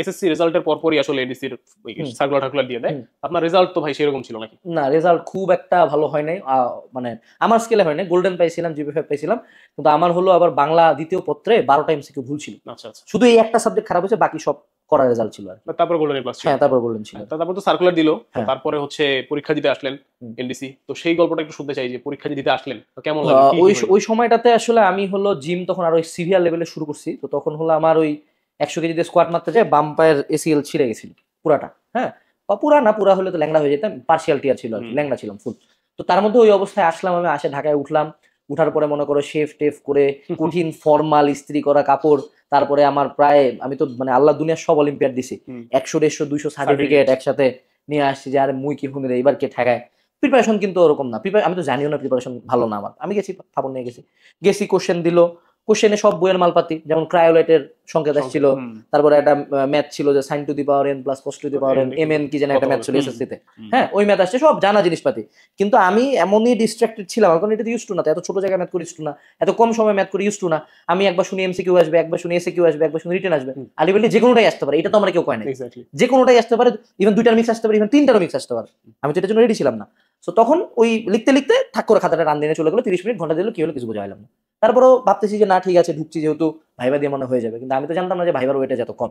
SSC রেজাল্টের পরপরই আসলে এনডিসির সার্কুলার টার্কুলার দিয়ে দেয়। আপনার রেজাল্ট তো ভাই সেরকম ছিল নাকি? না, রেজাল্ট খুব একটা ভালো হয় নাই, মানে আমার স্কেলে হয় নাই। গোল্ডেন পাইছিলাম, জিপি 5 পাইছিলাম, কিন্তু আমার হলো আবার বাংলা দ্বিতীয় পত্রে 12টা এমসিকিউ ভুল ছিল। আচ্ছা আচ্ছা। শুধু এই একটা সাবজেক্ট খারাপ হয়েছে, বাকি সব করা রেজাল্ট ছিল আর কি। তারপর গোল্ডেন প্লাস ছিল। হ্যাঁ, তারপর গোল্ডেন ছিল। তারপর তো সার্কুলার দিল, হ্যাঁ। তারপরে হচ্ছে পরীক্ষা দিতে আসলেন হুম। এনডিসি। তো সেই গল্পটা একটু শুনতে চাই যে পরীক্ষা দিতে আসলেন তো কেমন লাগলো, কি ওই কি হলো? ওই সময়টাতে আসলে আমি হলো জিম তখন আরো সিভিয়ার লেভেলে শুরু করছি। তো তখন হলো আমার ওই 100 কেজি দিয়ে স্কোয়াট মারতে যায় বাম পায়ের এসিএল ছিঁড়ে গেছিল পুরাটা। হ্যাঁ, বা পুরা না, পুরা হলে তো ল্যাংড়া হয়ে যেতাম, পার্সিয়াল টিয়ার ছিল আর কি, ল্যাংড়া ছিলাম ফুল। তো তার মধ্যে ওই অবস্থায় আসলাম, আমি আসে ঢাকায় উঠলাম। উঠার পরে মনে করো শেফ টেফ করে কঠিন ফর্মাল ইস্ত্রি করা কাপড়, তারপরে আমার প্রায়, আমি তো মানে আল্লাহ দুনিয়ার সব অলিম্পিয়াড দিছি, 100 150 200 সার্টিফিকেট একসাথে নিয়ে আসছি যে আরে মুই কি হুমিরে এবার কে ঠেকায়। প্রিপারেশন কিন্তু ওরকম না, আমি তো জানিও না প্রিপারেশন ভালো না আমার। আমি গেছি, ফাপড় নিয়ে গেছি, কোশ্চেন দিল, কোশ্চেনে সব বইয়ের মালপাতি, যেমন ক্রায়োলাইটের সংকেত আসছিল, তারপরে একটা ম্যাথ ছিল যে sine to the power n plus cos to the power n M N কি যেন একটা ম্যাথ ছিল এসএসসি তে। হ্যাঁ, ওই ম্যাথ আসছে, সব জানা জিনিসপাতি। কিন্তু আমি এমনই ডিস্ট্রাক্টেড ছিলাম, কারণ এটা ইউজ টু না, এত ছোট জায়গায় ম্যাথ করে ইউজ টু না, এত কম সময় ম্যাথ করে ইউজ টু না। আমি একবার শুনি এমসিকিউ আসবে, একবার শুনি এসিকিউ আসবে, একবার শুনি রিটেন আসবে, আলটিমেটলি যে কোনোটাই আসতে পারে, এটা তো আমরা কেউ কয় না, যে কোনোটাই আসতে পারে, ইভেন দুইটার মিক্স আসতে পারে, ইভেন তিনটারও মিক্স আসতে পারে। আমি তো এটার জন্য রেডি ছিলাম না। তো তখন ওই লিখতে লিখতে ঠাক করে খাতাটা রান দিয়ে চলে গেলো, 30 মিনিট ঘন্টা দিল, কি হলো কিছু বোঝা হলাম না। তারপরও ভাবতেছি যে না ঠিক আছে, ঢুকছি যেহেতু ভাইবা দিয়ে মনে হয়ে যাবে, কিন্তু আমি তো জানতাম না যে ভাইবার ওয়েটে যত কম।